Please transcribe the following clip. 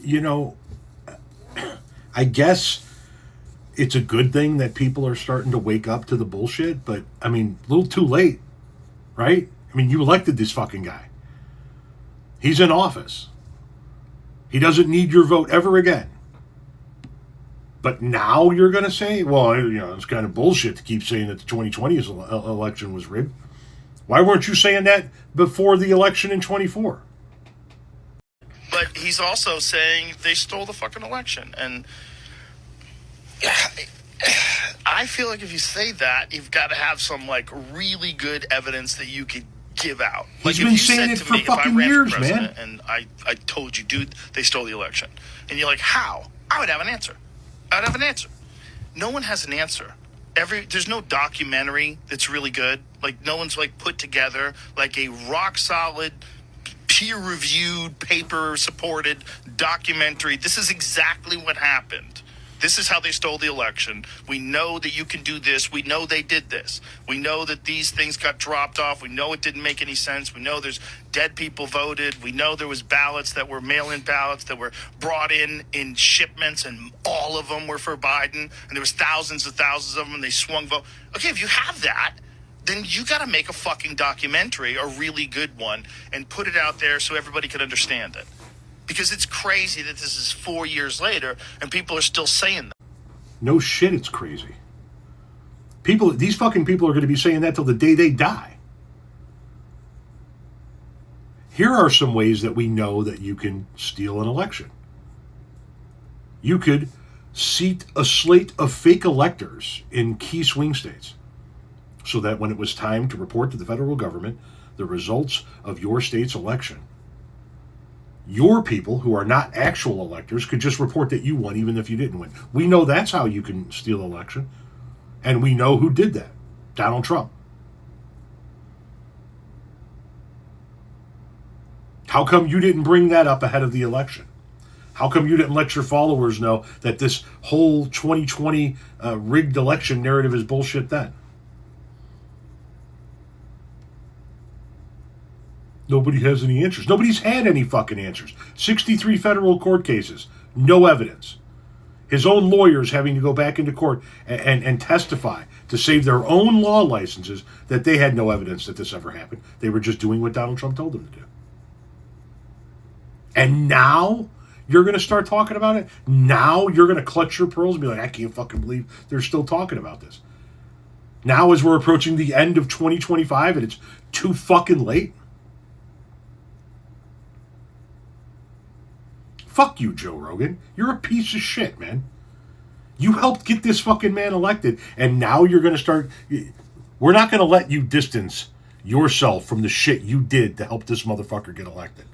you know, I guess it's a good thing that people are starting to wake up to the bullshit, but I mean, a little too late, right? I mean, you elected this fucking guy. He's in office. He doesn't need your vote ever again. But now you're going to say, well, you know, it's kind of bullshit to keep saying that the 2020 election was rigged. Why weren't you saying that before the election in 24? But he's also saying they stole the fucking election. And I feel like if you say that, you've got to have some, like, really good evidence that you could give out. He's like, been saying it for fucking years, man. And I told you, dude, they stole the election. And you're like, how? I would have an answer. No one has an answer. There's no documentary that's really good. Like, no one's, like, put together, like, a rock-solid, peer-reviewed, paper-supported documentary. This is exactly what happened. This is how they stole the election. We know that you can do this. We know they did this. We know that these things got dropped off. We know it didn't make any sense. We know there's dead people voted. We know there was ballots that were mail-in ballots that were brought in shipments, and all of them were for Biden. And there was thousands of them, and they swung vote. Okay, if you have that, then you got to make a fucking documentary, a really good one, and put it out there so everybody can understand it. Because it's crazy that this is 4 years later and people are still saying that. No shit, it's crazy. These fucking people are going to be saying that till the day they die. Here are some ways that we know that you can steal an election. You could seat a slate of fake electors in key swing states so that when it was time to report to the federal government the results of your state's election, your people, who are not actual electors, could just report that you won even if you didn't win. We know that's how you can steal an election. And we know who did that. Donald Trump. How come you didn't bring that up ahead of the election? How come you didn't let your followers know that this whole 2020 rigged election narrative is bullshit then? Nobody has any answers. Nobody's had any fucking answers. 63 federal court cases. No evidence. His own lawyers having to go back into court and testify to save their own law licenses that they had no evidence that this ever happened. They were just doing what Donald Trump told them to do. And now you're going to start talking about it? Now you're going to clutch your pearls and be like, I can't fucking believe they're still talking about this. Now as we're approaching the end of 2025 and it's too fucking late? Fuck you, Joe Rogan. You're a piece of shit, man. You helped get this fucking man elected, and now you're going to start... We're not going to let you distance yourself from the shit you did to help this motherfucker get elected.